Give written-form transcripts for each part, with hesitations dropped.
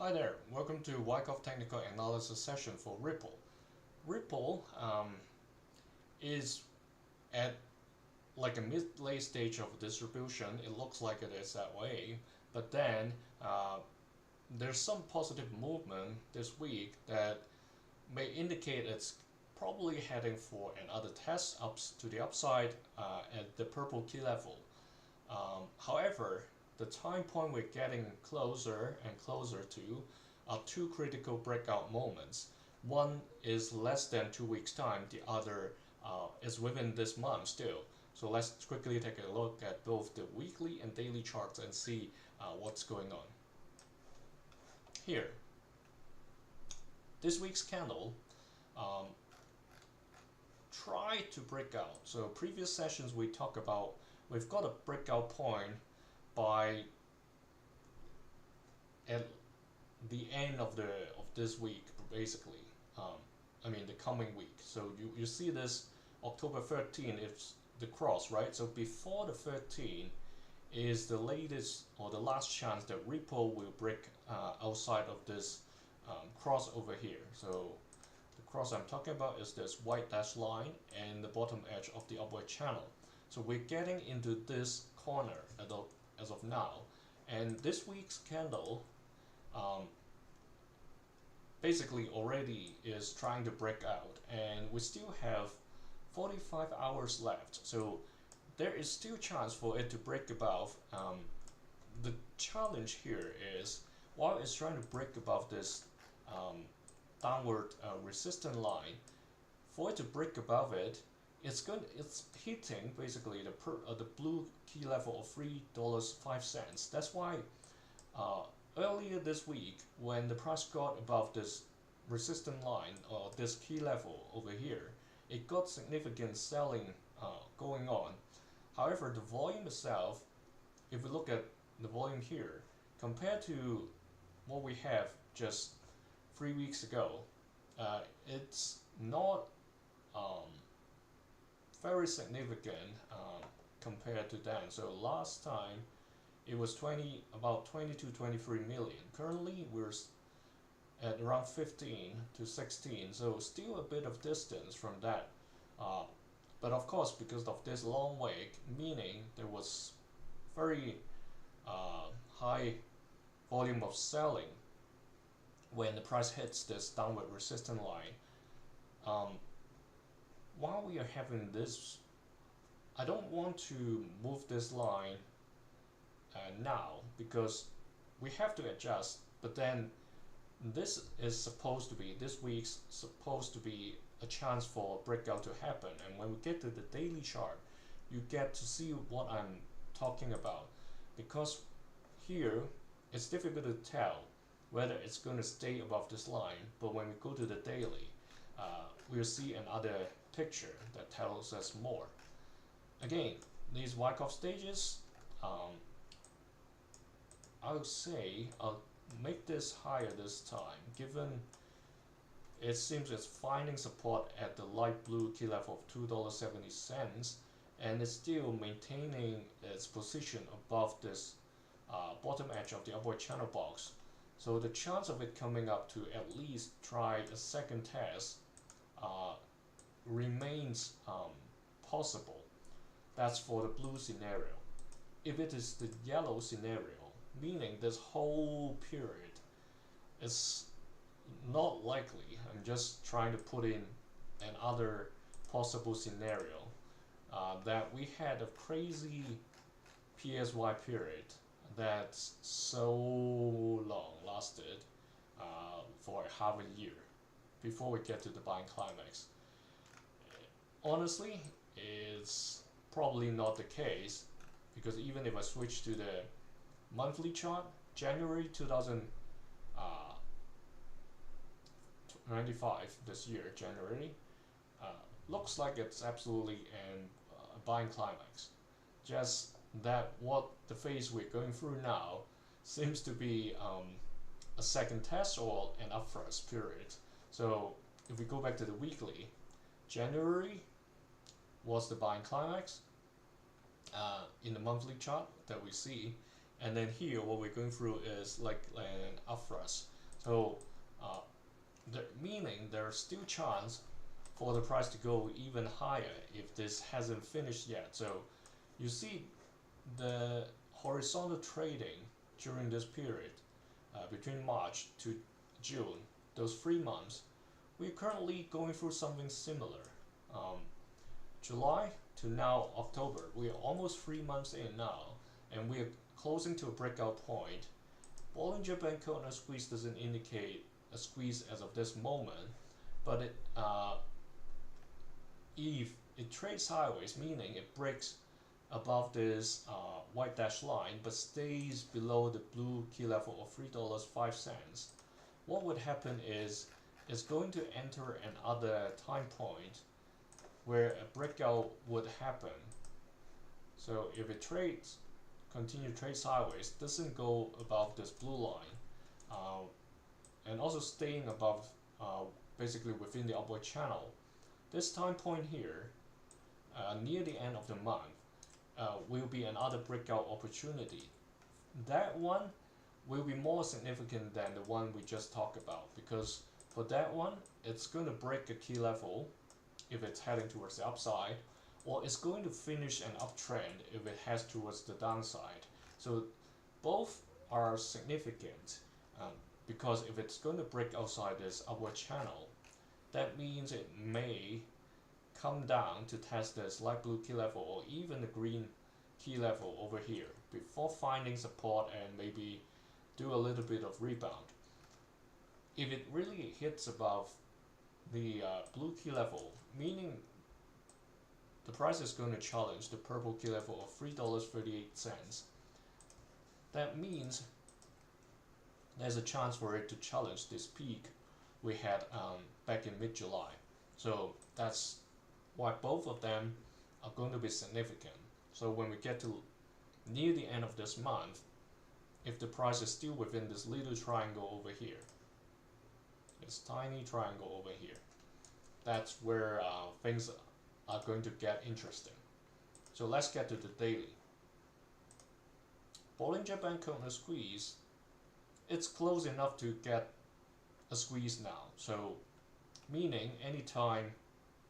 Hi there, welcome to Wyckoff Technical Analysis session for Ripple. Ripple is at like a mid-late stage of distribution. It looks like it is that way, but then there's some positive movement this week that may indicate it's probably heading for another test ups to the upside at the purple key level. However, the time point we're getting closer and closer to are two critical breakout moments. One is less than 2 weeks time, the other is within this month still. So let's quickly take a look at both the weekly and daily charts and see what's going on. Here, this week's candle tried to break out. So previous sessions we talked about we've got a breakout point by at the end of this week, basically. I mean the coming week. So you see this October 13 it's the cross, right? So before the 13 is the latest or the last chance that Ripple will break outside of this cross over here. So the cross I'm talking about is this white dashed line and the bottom edge of the upward channel. So we're getting into this corner as of now, and this week's candle basically already is trying to break out, and we still have 45 hours left, so there is still chance for it to break above. The challenge here is while it's trying to break above this downward resistance line, for it to break above it, it's hitting basically the blue key level of $3.05. That's why earlier this week, when the price got above this resistance line or this key level over here, it got significant selling going on. However, the volume itself, if we look at the volume here, compared to what we have just 3 weeks ago, it's not very significant compared to then. So last time it was about 20 to 23 million. Currently we're at around 15 to 16, so still a bit of distance from that. But of course, because of this long wait, meaning there was very high volume of selling when the price hits this downward resistance line. While we are having this, I don't want to move this line now because we have to adjust, but then this week's supposed to be a chance for a breakout to happen, and when we get to the daily chart you get to see what I'm talking about, because here it's difficult to tell whether it's going to stay above this line, but when we go to the daily we'll see another picture that tells us more. Again, these Wyckoff stages, I would say I'll make this higher this time, given it seems it's finding support at the light blue key level of $2.70, and it's still maintaining its position above this bottom edge of the upward channel box. So the chance of it coming up to at least try a second test remains possible. That's for the blue scenario. If it is the yellow scenario, meaning this whole period is not likely, I'm just trying to put in another possible scenario, that we had a crazy PSY period that's so long lasted for half a year before we get to the buying climax. Honestly, it's probably not the case, because even if I switch to the monthly chart, January 2025 this year, January, looks like it's absolutely a buying climax. Just that what the phase we're going through now seems to be a second test or an upthrust period. So if we go back to the weekly, January was the buying climax in the monthly chart that we see, and then here what we're going through is like an upthrust. So meaning there's still chance for the price to go even higher if this hasn't finished yet. So you see the horizontal trading during this period between March to June, those 3 months, we're currently going through something similar. July to now October, we are almost 3 months in now, and we are closing to a breakout point. Bollinger Band corner squeeze doesn't indicate a squeeze as of this moment, but if it trades sideways, meaning it breaks above this white dash line but stays below the blue key level of $3.05, what would happen is it's going to enter another time point where a breakout would happen. So if it continue to trade sideways, doesn't go above this blue line, and also staying above, basically within the upward channel, this time point here, near the end of the month, will be another breakout opportunity. That one will be more significant than the one we just talked about, because for that one, it's going to break a key level if it's heading towards the upside, or it's going to finish an uptrend if it heads towards the downside. So both are significant, because if it's going to break outside this upward channel, that means it may come down to test this light blue key level or even the green key level over here before finding support and maybe do a little bit of rebound. If it really hits above the blue key level, meaning the price is going to challenge the purple key level of $3.38, that means there's a chance for it to challenge this peak we had back in mid-July. So that's why both of them are going to be significant. So when we get to near the end of this month, if the price is still within this little triangle over here, this tiny triangle over here, that's where things are going to get interesting. So let's get to the daily. Bollinger Band corner squeeze, it's close enough to get a squeeze now. So meaning anytime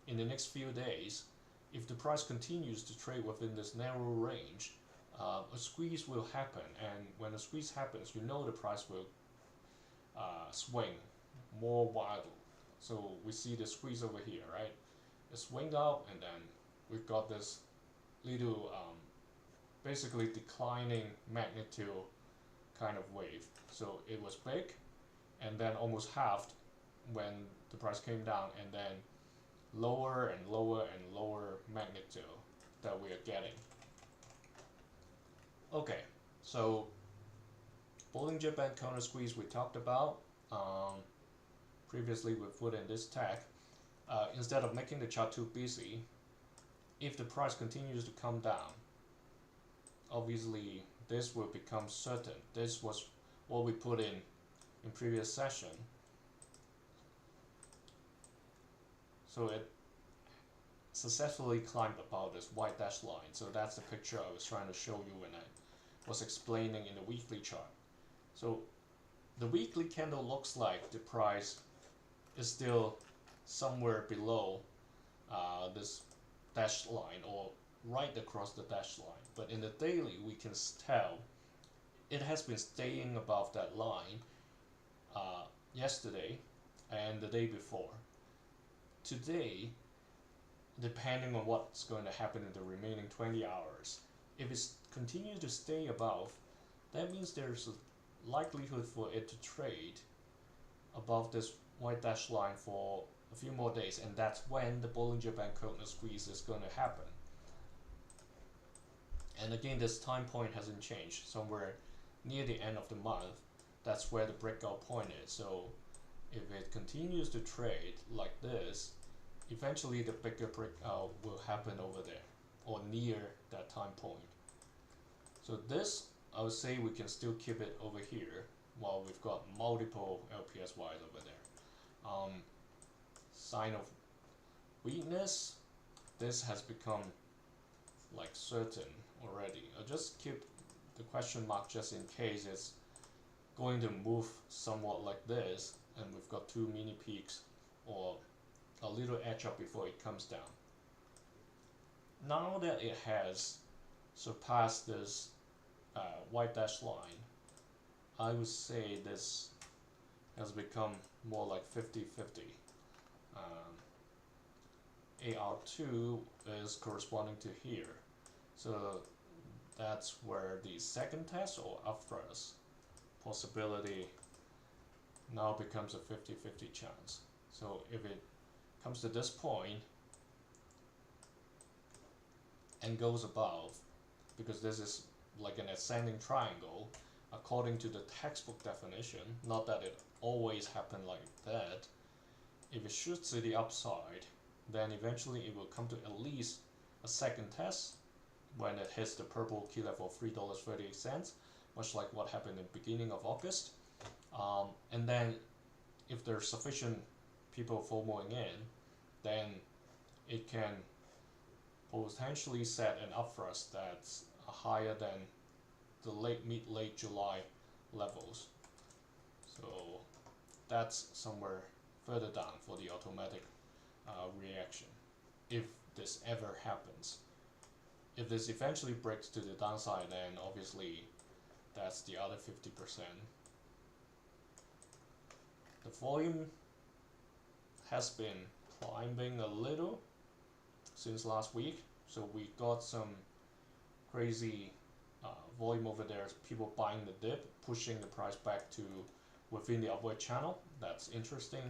in the next few days, if the price continues to trade within this narrow range, a squeeze will happen, and when a squeeze happens, you know the price will swing more wildly. So we see the squeeze over here, right? It swing up, and then we've got this little basically declining magnitude kind of wave. So it was big, and then almost halved when the price came down, and then lower and lower and lower magnitude that we are getting. Okay, so Bollinger Band counter squeeze we talked about previously. We put in this tag. Instead of making the chart too busy, if the price continues to come down, obviously this will become certain. This was what we put in previous session. So it successfully climbed above this white dash line. So that's the picture I was trying to show you when I was explaining in the weekly chart. So the weekly candle looks like the price is still somewhere below this dashed line, or right across the dashed line. But in the daily, we can tell it has been staying above that line yesterday and the day before. Today, depending on what's going to happen in the remaining 20 hours, if it continues to stay above, that means there's a likelihood for it to trade above this white dash line for a few more days, and that's when the Bollinger Band corner squeeze is going to happen. And again, this time point hasn't changed. Somewhere near the end of the month, that's where the breakout point is. So if it continues to trade like this, eventually the bigger breakout will happen over there or near that time point. So this, I would say we can still keep it over here while we've got multiple LPSYs over there. Sign of weakness, this has become like certain already. I'll just keep the question mark just in case it's going to move somewhat like this, and we've got two mini peaks or a little edge up before it comes down. Now that it has surpassed this white dash line, I would say this has become more like 50-50. AR2 is corresponding to here, so that's where the second test or upthrust possibility now becomes a 50-50 chance. So if it comes to this point and goes above, because this is like an ascending triangle according to the textbook definition, not that it always happens like that, if it shoots to the upside, then eventually it will come to at least a second test when it hits the purple key level of $3.38, much like what happened in the beginning of August. And then if there's sufficient people FOMOing in, then it can potentially set an upthrust that's higher than the mid-late July levels. So that's somewhere further down for the automatic reaction, if this ever happens. If this eventually breaks to the downside, then obviously that's the other 50%. The volume has been climbing a little since last week, so we got some crazy volume over there, people buying the dip, pushing the price back to within the upward channel. That's interesting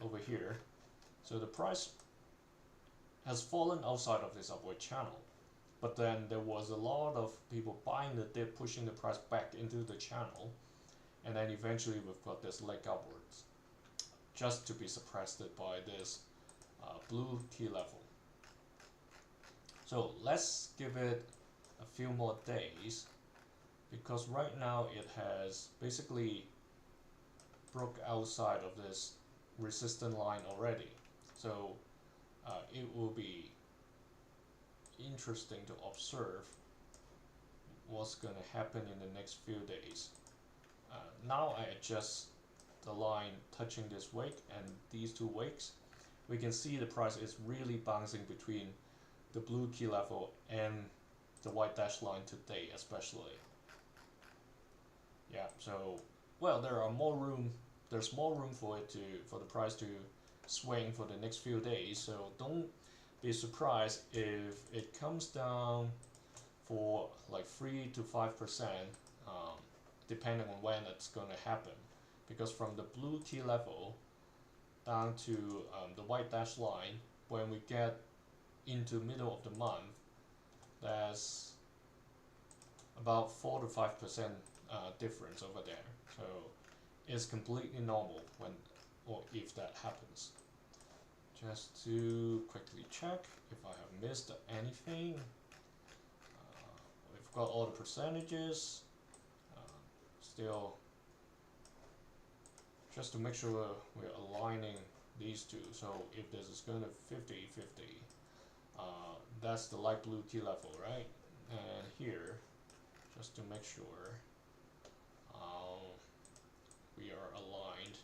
over here. So the price has fallen outside of this upward channel, but then there was a lot of people buying the dip, pushing the price back into the channel, and then eventually we've got this leg upwards, just to be suppressed by this blue key level. So let's give it a few more days, because right now it has basically broke outside of this resistance line already. So it will be interesting to observe what's going to happen in the next few days. Now I adjust the line touching this wick and these two wicks. We can see the price is really bouncing between the blue key level and the white dash line today, especially. Yeah, so well, there's more room for the price to swing for the next few days, so don't be surprised if it comes down for like 3 to 5%, depending on when it's going to happen, because from the blue key level down to the white dash line, when we get into middle of the month, that's about 4 to 5% difference over there. So it's completely normal when or if that happens. Just to quickly check if I have missed anything. We've got all the percentages. Still, just to make sure we're aligning these two. So if this is going to 50-50, that's the light blue key level, right? And here, just to make sure we are aligned.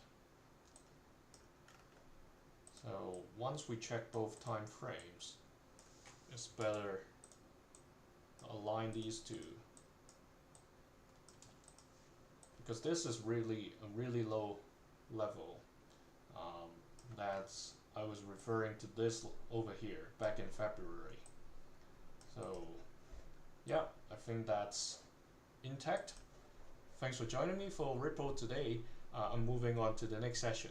So once we check both time frames, it's better to align these two, because this is really a really low level. That's I was referring to this over here back in February. So yeah, I think that's intact. Thanks for joining me for Ripple today. I'm moving on to the next session.